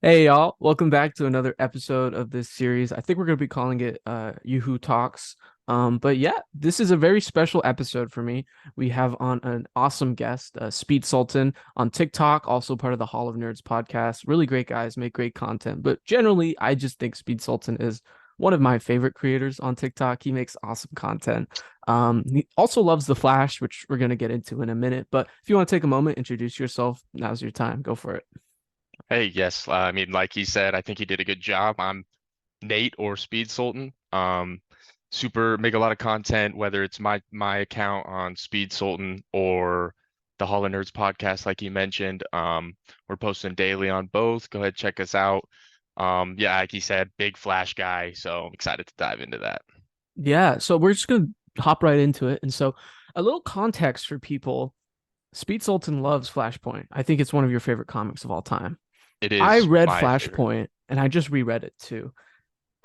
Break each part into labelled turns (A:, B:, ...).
A: Hey y'all, welcome back to another episode of this series. I think we're gonna be calling it Yuhoo Talks. But yeah, this is a very special episode for me. We have on an awesome guest, Speedsultan on TikTok, also part of the Hall of Nerds podcast. Really great guys, make great content. But generally, I just think Speedsultan is one of my favorite creators on TikTok. He makes awesome content. He also loves the Flash, which we're gonna get into in a minute. But if you want to take a moment, introduce yourself. Now's your time. Go for it.
B: Hey, yes. I mean, like he said, I think he did a good job. I'm Nate or Speed Sultan. Super make a lot of content, whether it's my account on Speed Sultan or the Hall of Nerds podcast, like he mentioned. We're posting daily on both. Go ahead, check us out. Yeah, like he said, big Flash guy, so I'm excited to dive into that.
A: Yeah, so we're just gonna hop right into it. And so, a little context for people: Speed Sultan loves Flashpoint. I think it's one of your favorite comics of all time.
B: It
A: I
B: is
A: read
B: my favorite.
A: Flashpoint and I just reread it too.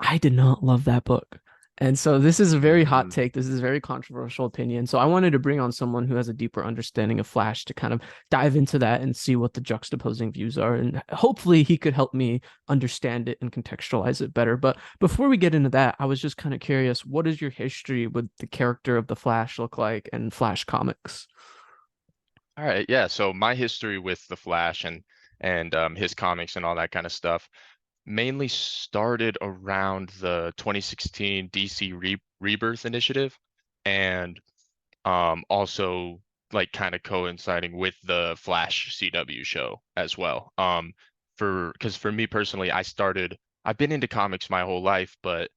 A: I did not love that book. And so this is a very hot
B: Mm,
A: take. This is a very controversial opinion. So I wanted to bring on someone who has a deeper understanding of Flash to kind of dive into that and see what the juxtaposing views are. And hopefully he could help me understand it and contextualize it better. But before we get into that, I was just kind of curious, what does your history with the character of the Flash look like in Flash comics?
B: all right, yeah. So my history with the Flash and his comics and all that kind of stuff mainly started around the 2016 DC Rebirth initiative and also like kind of coinciding with the Flash CW show as well. For because for me personally, I've been into comics my whole life, but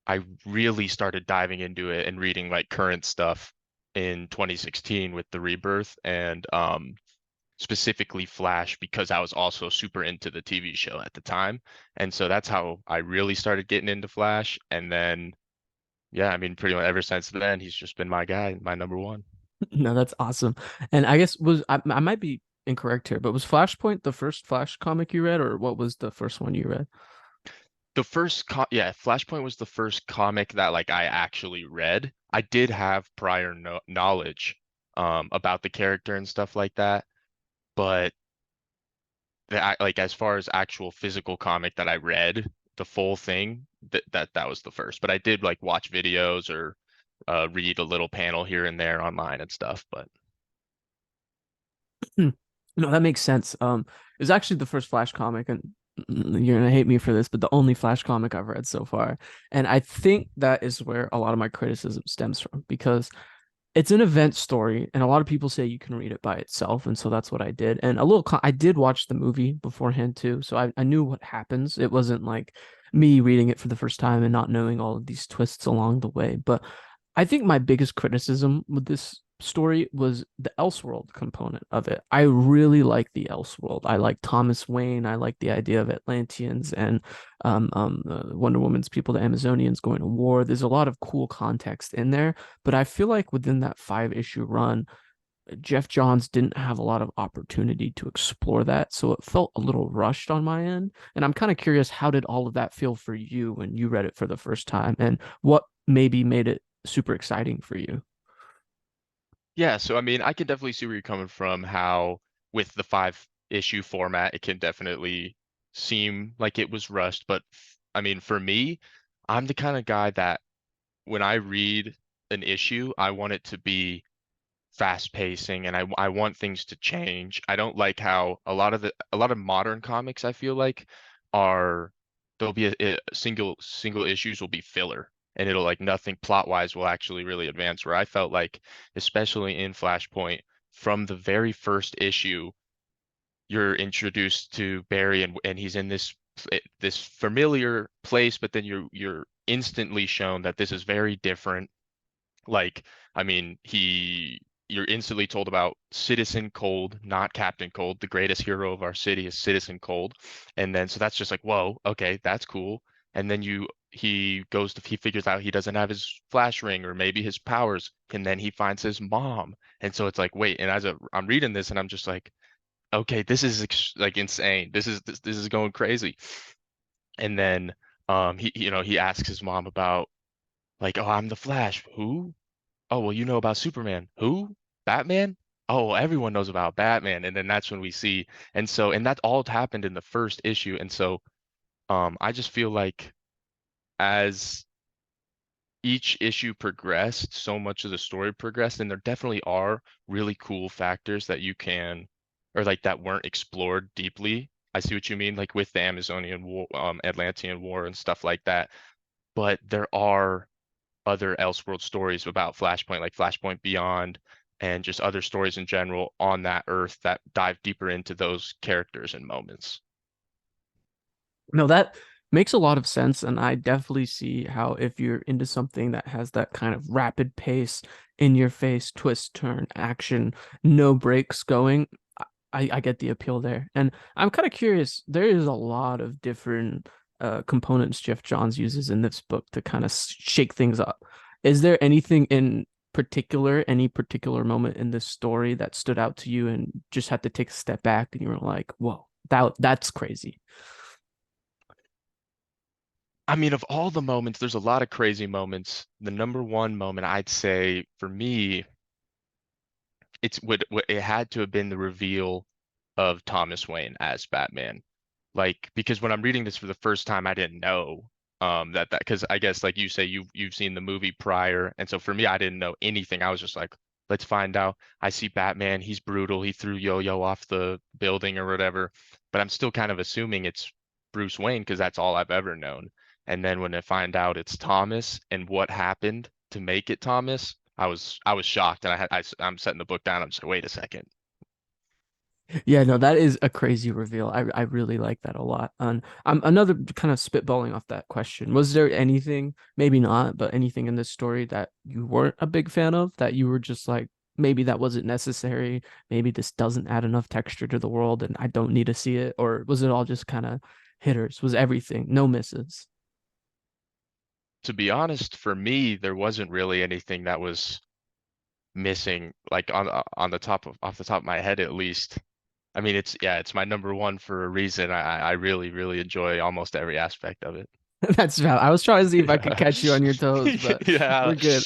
B: I really started diving into it and reading like current stuff in 2016 with the Rebirth and specifically Flash because I was also super into the TV show at the time. And so that's how I really started getting into Flash. And then, yeah, I mean, pretty much ever since then, he's just been my guy, my number one.
A: No, that's awesome. And I guess I might be incorrect here, but was Flashpoint the first Flash comic you read, or what was the first one you read?
B: Yeah, Flashpoint was the first comic that like I actually read. I did have prior no knowledge about the character and stuff like that, but like as far as actual physical comic that I read, the full thing, that was the first. But I did like watch videos or read a little panel here and there online and stuff. But
A: Hmm. No, that makes sense. It was actually the first Flash comic, and you're gonna hate me for this, but the only Flash comic I've read so far. And I think that is where a lot of my criticism stems from because it's an event story, and a lot of people say you can read it by itself, and so that's what I did. And I did watch the movie beforehand too, so I knew what happens. It wasn't like me reading it for the first time and not knowing all of these twists along the way. But I think my biggest criticism with this story was the Elseworld component of it. I really like the Elseworld. I like Thomas Wayne. I like the idea of Atlanteans and Wonder Woman's people, the Amazonians going to war. There's a lot of cool context in there, but I feel like within that 5 issue run, Geoff Johns didn't have a lot of opportunity to explore that, so it felt a little rushed on my end. And I'm kind of curious, how did all of that feel for you when you read it for the first time, and what maybe made it super exciting for you?
B: yeah, so I mean, I can definitely see where you're coming from, how with the 5 issue format, it can definitely seem like it was rushed. But I mean, for me, I'm the kind of guy that when I read an issue, I want it to be fast pacing and I want things to change. I don't like how a lot of modern comics I feel like are there'll be a single issues will be filler and it'll like nothing plot wise will actually really advance where I felt like especially in Flashpoint from the very first issue you're introduced to Barry and he's in this familiar place but then you're instantly shown that this is very different like, I mean, you're instantly told about Citizen Cold, not Captain Cold. The greatest hero of our city is Citizen Cold. And then, so that's just like, whoa, okay, that's cool. And then he figures out he doesn't have his flash ring or maybe his powers. And then he finds his mom. And so it's like, wait, and I'm reading this and I'm just like, okay, this is like insane. This is going crazy. And then, he asks his mom about like, oh, I'm the Flash. Who? Oh, well, you know about Superman. Who? Batman? oh, everyone knows about Batman, and then that's when we see, and that all happened in the first issue, and so I just feel like as each issue progressed, so much of the story progressed, and there definitely are really cool factors that you can, or like that weren't explored deeply. I see what you mean, like with the Amazonian War, Atlantean War and stuff like that. But there are other Elseworld stories about Flashpoint, like Flashpoint Beyond, and just other stories in general on that Earth that dive deeper into those characters and moments.
A: No, that makes a lot of sense, and I definitely see how if you're into something that has that kind of rapid pace, in your face, twist, turn, action, no breaks going, I get the appeal there. And I'm kind of curious, there is a lot of different components Geoff Johns uses in this book to kind of shake things up. Is there anything in particular, any particular moment in this story that stood out to you and just had to take a step back and you were like, whoa, that's crazy?
B: I mean, of all the moments, there's a lot of crazy moments. The number one moment I'd say for me, it had to have been the reveal of Thomas Wayne as Batman. Like, because when I'm reading this for the first time, I didn't know that because I guess like you say you've seen the movie prior, and so for me, I didn't know anything. I was just like, let's find out. I see Batman, he's brutal, he threw Yo-Yo off the building or whatever, but I'm still kind of assuming it's Bruce Wayne because that's all I've ever known. And then when I find out it's Thomas and what happened to make it Thomas, I was shocked, and I'm setting the book down. I'm just like, wait a second.
A: Yeah, no, that is a crazy reveal. I really like that a lot. And another kind of spitballing off that question. Was there anything, maybe not, but anything in this story that you weren't a big fan of that you were just like, maybe that wasn't necessary, maybe this doesn't add enough texture to the world and I don't need to see it? Or was it all just kind of hitters? Was everything, no misses?
B: To be honest, for me, there wasn't really anything that was missing, like on the top of off the top of my head at least. I mean, it's yeah, it's my number one for a reason. I really, really enjoy almost every aspect of it.
A: That's valid. I was trying to see if I could
B: Yeah.
A: catch you on your toes, but
B: Yeah.
A: we're good.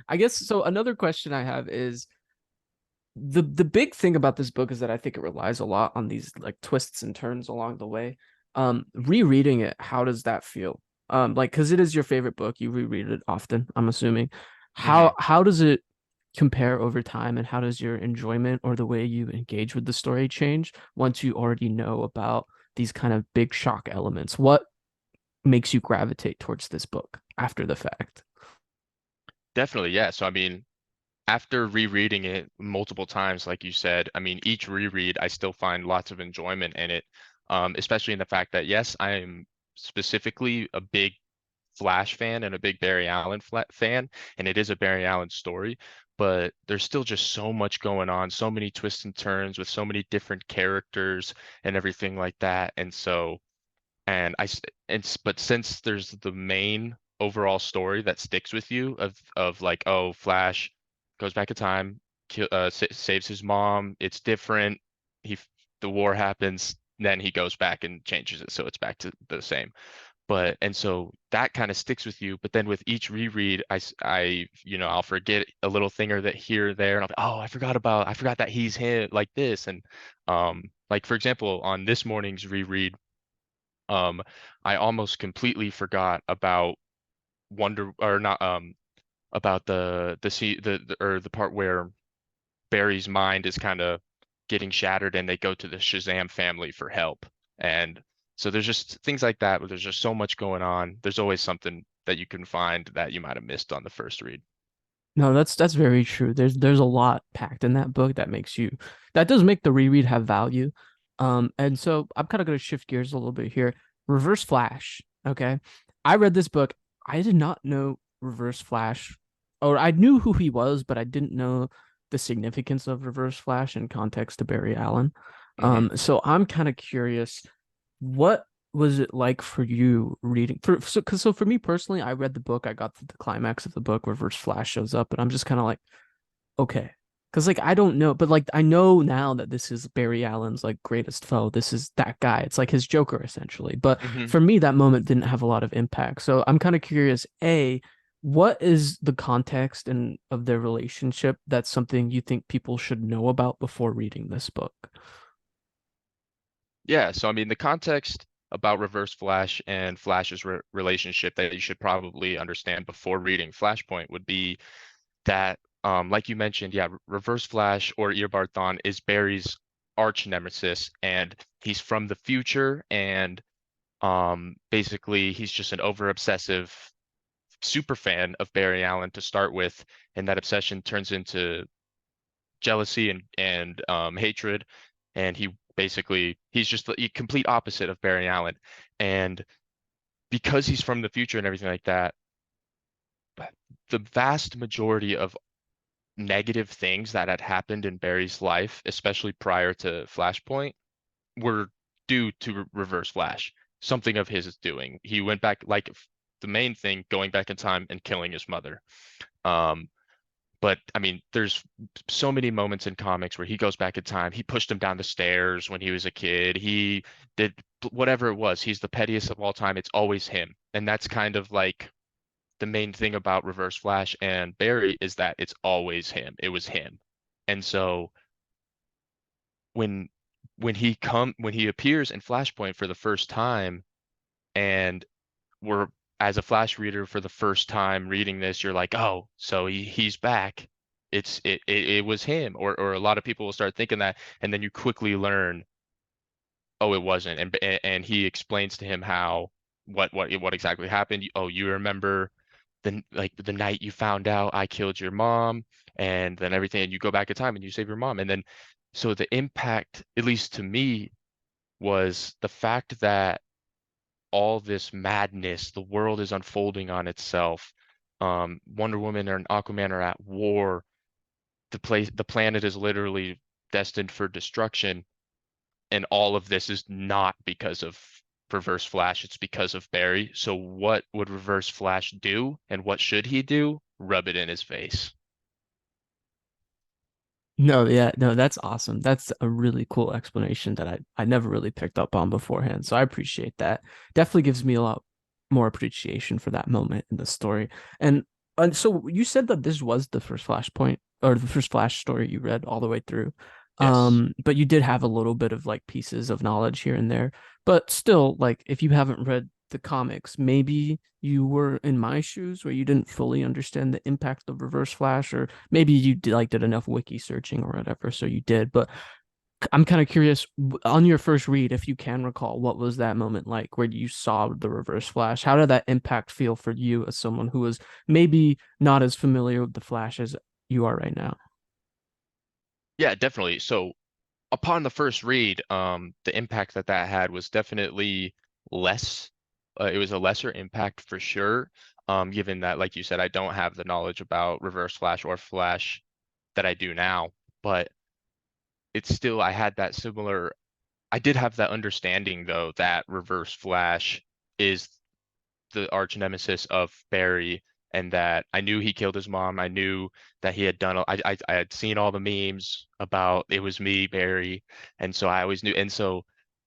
A: I guess so. Another question I have is the big thing about this book is that I think it relies a lot on these like twists and turns along the way. Rereading it, how does that feel? Like because it is your favorite book, you reread it often, I'm assuming.
B: hmm
A: How does it compare over time, and how does your enjoyment or the way you engage with the story change once you already know about these kind of big shock elements? What makes you gravitate towards this book after the fact?
B: Definitely, yeah. So I mean, after rereading it multiple times, like you said, I mean, each reread, I still find lots of enjoyment in it, especially in the fact that, yes, I am specifically a big Flash fan and a big Barry Allen fan, and it is a Barry Allen story, but there's still just so much going on, so many twists and turns with so many different characters and everything like that. And so, and I, s- and s- but since there's the main overall story that sticks with you of like, oh, Flash goes back in time, saves his mom. It's different. He the war happens, then he goes back and changes it, so it's back to the same. But and so that kind of sticks with you. But then with each reread, I'll forget a little thing or that here or there, and I'll be, oh, I forgot that he's him like this. And like for example, on this morning's reread, um, I almost completely forgot about Wonder or not about the part where Barry's mind is kind of getting shattered and they go to the Shazam family for help. And so there's just things like that where there's just so much going on. There's always something that you can find that you might have missed on the first read.
A: No, that's very true. There's a lot packed in that book that makes you that does make the reread have value. And so I'm kind of going to shift gears a little bit here. Reverse Flash. Okay. I read this book. I did not know Reverse Flash, or I knew who he was, but I didn't know the significance of Reverse Flash in context to Barry Allen.
B: hmm
A: So I'm kind of curious, what was it like for you reading so for me personally, I read the book, I got to the climax of the book, Reverse Flash shows up, and I'm just kind of like, okay. Because like I don't know, but like I know now that this is Barry Allen's like greatest foe. This is that guy. It's like his Joker essentially. But
B: hmm
A: for me, that moment didn't have a lot of impact. So I'm kind of curious, A, what is the context and of their relationship that's something you think people should know about before reading this book?
B: Yeah, so I mean, the context about Reverse Flash and Flash's relationship that you should probably understand before reading Flashpoint would be that, like you mentioned, yeah, Reverse Flash or Eobard Thawne is Barry's arch nemesis, and he's from the future, and basically he's just an over obsessive super fan of Barry Allen to start with, and that obsession turns into jealousy and hatred, and he's just the complete opposite of Barry Allen, and because he's from the future and everything like that, the vast majority of negative things that had happened in Barry's life, especially prior to Flashpoint, were due to Reverse Flash. Something of his is doing. He went back, like the main thing, going back in time and killing his mother. Um, but I mean, there's so many moments in comics where he goes back in time. He pushed him down the stairs when he was a kid. He did whatever it was. He's the pettiest of all time. It's always him. And that's kind of like the main thing about Reverse Flash and Barry is that it's always him. It was him. And so when when he appears in Flashpoint for the first time and we're as a Flash reader for the first time reading this, you're like, oh, so he's back. It was him, or a lot of people will start thinking that, and then you quickly learn, oh, it wasn't, and he explains to him how what exactly happened. Oh, you remember the night you found out I killed your mom, and then everything, and you go back in time and you save your mom, and then so the impact, at least to me, was the fact that all this madness, the world is unfolding on itself. Wonder Woman and Aquaman are at war. The planet is literally destined for destruction, and all of this is not because of Reverse Flash, it's because of Barry. So what would Reverse Flash do, and what should he do? Rub it in his face.
A: No, yeah, no, that's awesome. That's a really cool explanation that I never really picked up on beforehand. So I appreciate that. Definitely gives me a lot more appreciation for that moment in the story. And so you said that this was the first Flashpoint or the first Flash story you read all the way through.
B: Yes.
A: But you did have a little bit of like pieces of knowledge here and there. But still, like if you haven't read the comics, maybe you were in my shoes where you didn't fully understand the impact of Reverse Flash, or maybe you did enough wiki searching or whatever, so you did. But I'm kind of curious on your first read, if you can recall, what was that moment like where you saw the Reverse Flash? How did that impact feel for you as someone who was maybe not as familiar with the Flash as you are right now?
B: Yeah, definitely. So upon the first read, the impact that that had was definitely less. It was a lesser impact for sure. Given that, like you said, I don't have the knowledge about Reverse Flash or Flash that I do now, but it's still, I had that similar, I did have that understanding though that Reverse Flash is the arch nemesis of Barry, and that I knew he killed his mom. I knew that he had done. I had seen all the memes about it was me, Barry, and so I always knew. And so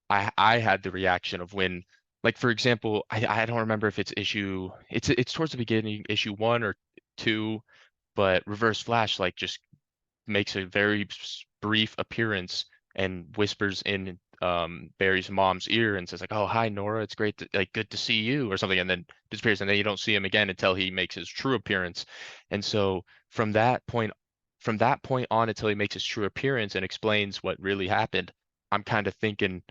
B: I had the reaction of when, like for example, I don't remember if it's issue. It's towards the beginning, issue 1 or 2, but Reverse Flash like just makes a very brief appearance and whispers in Barry's mom's ear and says like, "Oh, hi Nora, it's great to like good to see you" or something, and then disappears, and then you don't see him again until he makes his true appearance. And so from that point on until he makes his true appearance and explains what really happened, I'm kind of thinking,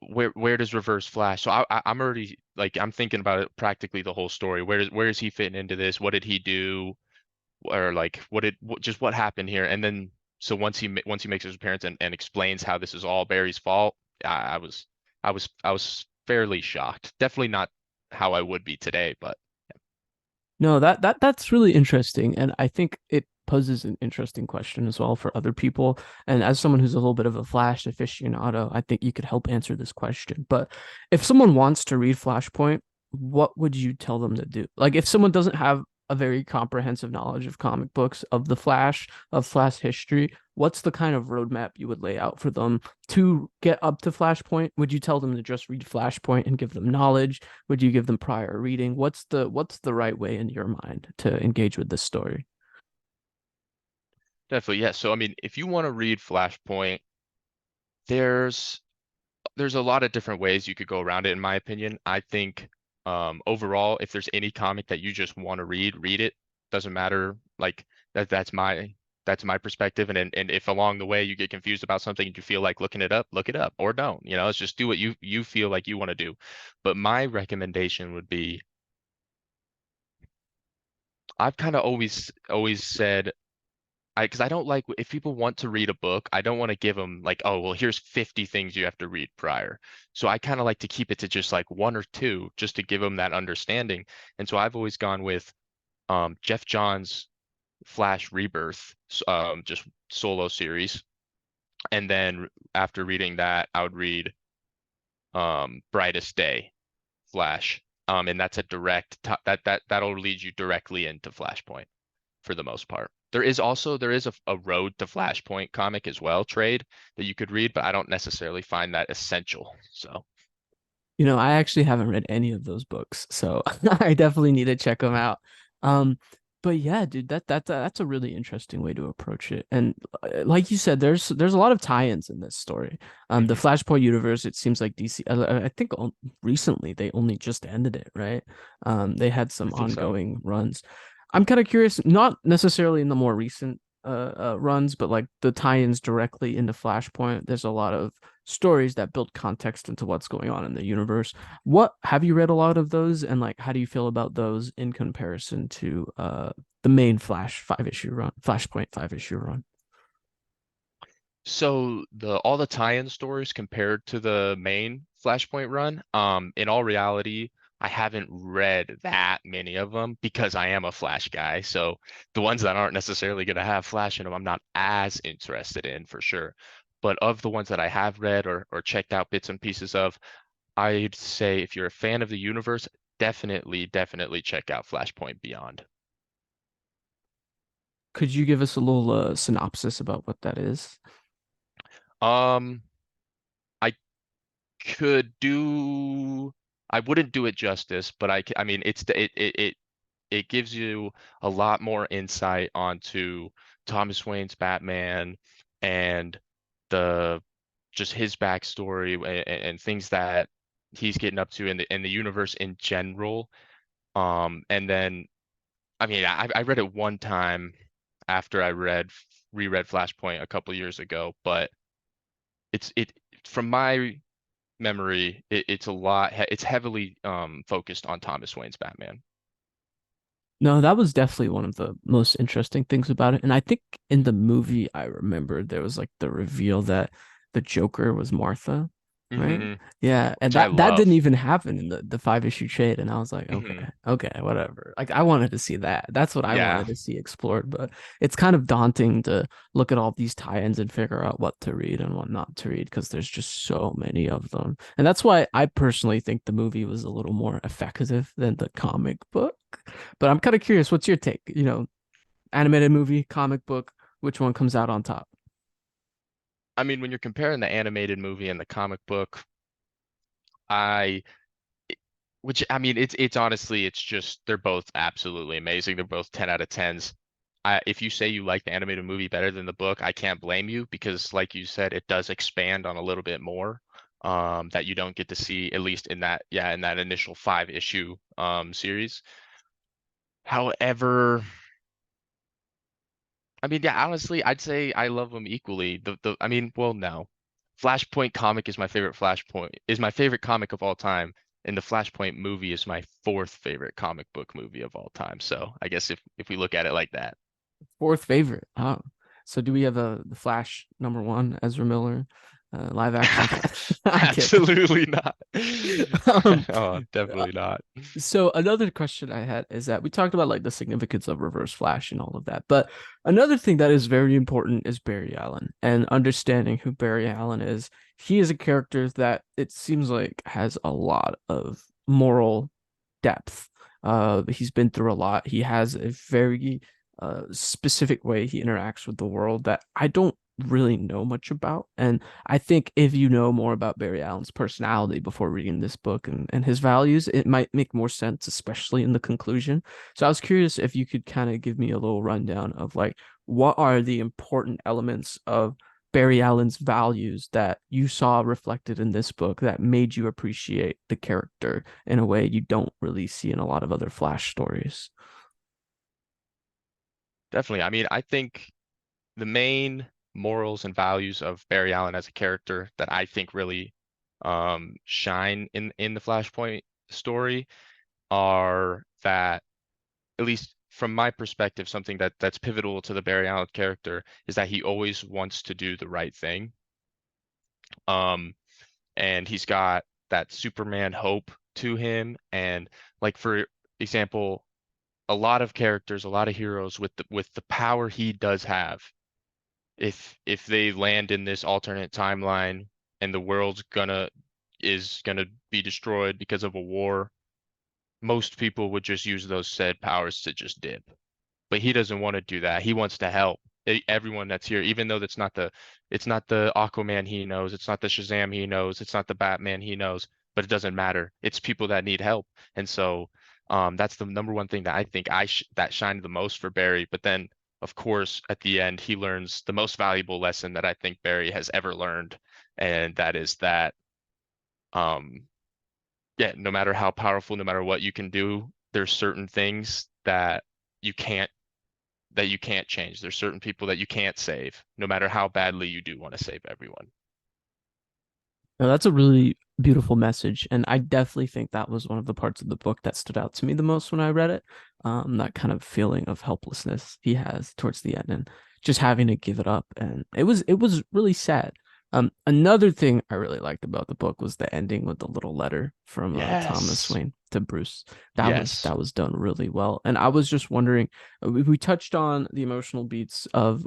B: where does Reverse Flash? So I'm already like I'm thinking about it practically the whole story. Where is he fitting into this? What did he do? Or like just what happened here, and then so once he makes his appearance and explains how this is all Barry's fault, I was fairly shocked. Definitely not how I would be today, but
A: No, that's really interesting, and I think it poses an interesting question as well for other people. And as someone who's a little bit of a Flash aficionado, I think you could help answer this question. But if someone wants to read Flashpoint, what would you tell them to do? Like, if someone doesn't have a very comprehensive knowledge of comic books, of the Flash, of Flash history, what's the kind of roadmap you would lay out for them to get up to Flashpoint? Would you tell them to just read Flashpoint and give them knowledge? Would you give them prior reading? What's the right way in your mind to engage with this story?
B: Definitely, yeah. So I mean, if you want to read Flashpoint, there's there's a lot of different ways you could go around it, in my opinion. I think overall, if there's any comic that you just want to read, read it. Doesn't matter. Like that's my perspective. And if along the way you get confused about something and you feel like looking it up, look it up or don't. You know, it's just do what you feel like you want to do. But my recommendation would be I've kind of always said because I don't like if people want to read a book, I don't want to give them like, oh, well, here's 50 things you have to read prior. So I kind of like to keep it to just like one or two just to give them that understanding. And so I've always gone with Geoff Johns' Flash Rebirth, just solo series. And then after reading that, I would read Brightest Day, Flash. And that's a that'll lead you directly into Flashpoint for the most part. There is a Road to Flashpoint comic as well, trade that you could read, but I don't necessarily find that essential. So
A: I actually haven't read any of those books, so I definitely need to check them out. Um, but yeah, dude, that's a really interesting way to approach it. And like you said, there's a lot of tie-ins in this story. The
B: mhm,
A: Flashpoint universe, it seems like DC. I think recently they only just ended it, right? They had
B: I
A: some
B: think so.
A: ongoing runs. I'm kind of curious, not necessarily in the more recent runs, but like the tie-ins directly into Flashpoint. There's a lot of stories that build context into what's going on in the universe. What have you read a lot of those, and like how do you feel about those in comparison to the main Flash 5 issue run, Flashpoint 5 issue run?
B: So the all the tie-in stories compared to the main Flashpoint run, in all reality, I haven't read that many of them because I am a Flash guy. So the ones that aren't necessarily going to have Flash in them, I'm not as interested in for sure. But of the ones that I have read or checked out bits and pieces of, I'd say if you're a fan of the universe, definitely check out Flashpoint Beyond.
A: Could you give us a little synopsis about what that is?
B: Um, I could do I wouldn't do it justice, but I mean it gives you a lot more insight onto Thomas Wayne's Batman and the just his backstory and things that he's getting up to in the universe in general. And then I mean I read it one time after I reread Flashpoint a couple years ago, but it from my memory, it's a lot. It's heavily focused on Thomas Wayne's Batman.
A: No, that was definitely one of the most interesting things about it. And I think in the movie, I remember there was like the reveal that the Joker was Martha, right?
B: Hmm.
A: Yeah, and
B: Which I
A: that didn't
B: love.
A: even happen in the 5 issue trade. And I was like,
B: Hmm.
A: okay, whatever. Like I wanted to see that. That's what I
B: Yeah,
A: wanted to see explored. But it's kind of daunting to look at all these tie-ins and figure out what to read and what not to read because there's just so many of them. And that's why I personally think the movie was a little more effective than the comic book. But I'm kind of curious, what's your take? Animated movie, comic book, which one comes out on top?
B: I mean, when you're comparing the animated movie and the comic book, I, which I mean, it's honestly, it's just they're both absolutely amazing. They're both 10 out of 10s. If you say you like the animated movie better than the book, I can't blame you because, like you said, it does expand on a little bit more that you don't get to see at least in that initial 5 issue series. However, I mean, yeah, honestly, I'd say I love them equally. I mean, well, no. Flashpoint comic is my favorite comic of all time, and the Flashpoint movie is my fourth favorite comic book movie of all time. So I guess if we look at it like that.
A: Fourth favorite. Oh, so do we have the Flash number one, Ezra Miller, live action Flash? I'm kidding.
B: Absolutely not.
A: Um,
B: Oh,
A: uh,
B: definitely not.
A: so another question I had is that we talked about like the significance of Reverse Flash and all of that, but another thing that is very important is Barry Allen and understanding who Barry Allen is. He is a character that it seems like has a lot of moral depth. He's been through a lot. He has a very specific way he interacts with the world that I don't really know much about. And I think if you know more about Barry Allen's personality before reading this book and his values, it might make more sense, especially in the conclusion. So I was curious if you could kind of give me a little rundown of like what are the important elements of Barry Allen's values that you saw reflected in this book that made you appreciate the character in a way you don't really see in a lot of other Flash stories.
B: Definitely. I mean, I think the main morals and values of Barry Allen as a character that I think really shine in the Flashpoint story are that, at least from my perspective, something that's pivotal to the Barry Allen character is that he always wants to do the right thing. Um, and he's got that Superman hope to him. And like for example, a lot of characters, a lot of heroes with the power he does have, if they land in this alternate timeline and the world's gonna be destroyed because of a war, most people would just use those said powers to just dip. But he doesn't want to do that. He wants to help everyone that's here, even though it's not the Aquaman he knows, it's not the Shazam he knows, it's not the Batman he knows, but it doesn't matter. It's people that need help. And so that's the number one thing that I think that shined the most for Barry. But then, of course, at the end, he learns the most valuable lesson that I think Barry has ever learned, and that is that um, yeah, no matter how powerful, no matter what you can do, there's certain things you can't that you can't change. There's certain people that you can't save, no matter how badly you do want to save everyone.
A: No, that's a really beautiful message, and I definitely think that was one of the parts of the book that stood out to me the most when I read it. That kind of feeling of helplessness he has towards the end, and just having to give it up, and it was really sad. Another thing I really liked about the book was the ending with the little letter from Thomas
B: Yes.
A: Wayne to Bruce. That was
B: Yes.
A: that was done really well, and I was just wondering, we touched on the emotional beats of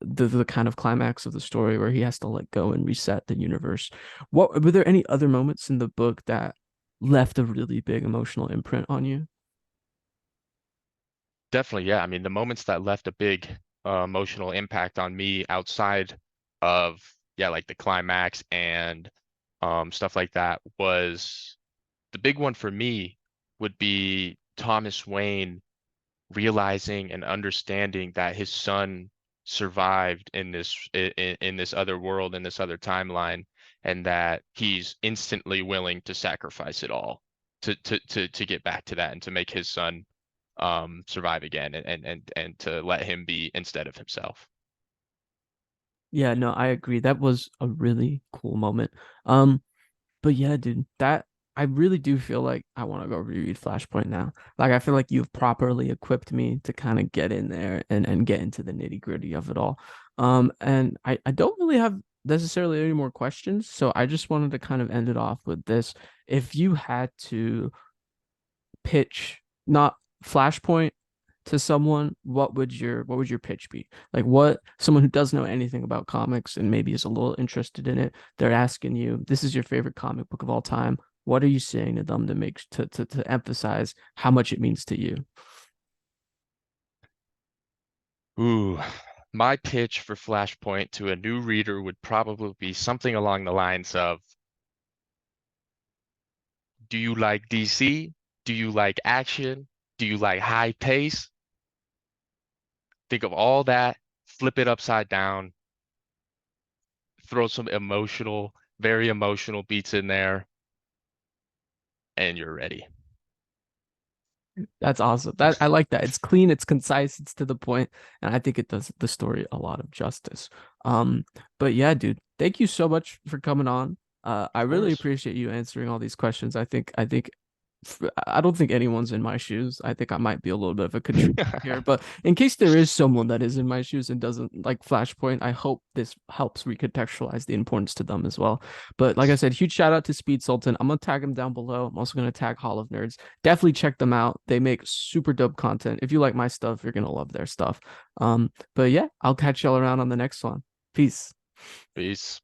A: the kind of climax of the story where he has to let go and reset the universe. What were there any other moments in the book that left a really big emotional imprint on you?
B: Definitely, yeah. I mean, the moments that left a big emotional impact on me outside of, yeah, like the climax and stuff like that was the big one for me would be Thomas Wayne realizing and understanding that his son survived in this other world, in this other timeline, and that he's instantly willing to sacrifice it all to get back to that and to make his son survive again, and to let him be instead of himself.
A: Yeah, no, I agree. That was a really cool moment. Um, But yeah, dude, that I really do feel like I want to go reread Flashpoint now. Like I feel like you've properly equipped me to kind of get in there and get into the nitty-gritty of it all. And I don't really have necessarily any more questions, so I just wanted to kind of end it off with this. If you had to pitch not Flashpoint to someone, what would your pitch be? Like what someone who doesn't know anything about comics and maybe is a little interested in it, they're asking you, this is your favorite comic book of all time. What are you saying to them to make to emphasize how much it means to you?
B: Ooh, my pitch for Flashpoint to a new reader would probably be something along the lines of, do you like DC? Do you like action? Do you like high pace? Think of all that, flip it upside down, throw some very emotional beats in there, and you're ready.
A: That's awesome. That I like that. It's clean, it's concise, it's to the point, and I think it does the story a lot of justice. Um, but yeah, dude, thank you so much for coming on. I
B: Of
A: really
B: course.
A: appreciate you answering all these questions. I don't think anyone's in my shoes. I think I might be a little bit of a contributor here, but in case there is someone that is in my shoes and doesn't like Flashpoint, I hope this helps recontextualize the importance to them as well. But like I said, huge shout out to Speedsultan. I'm gonna tag him down below. I'm also gonna tag Hall of Nerds. Definitely check them out. They make super dope content. If you like my stuff, you're gonna love their stuff. But yeah, I'll catch y'all around on the next one. Peace.
B: Peace.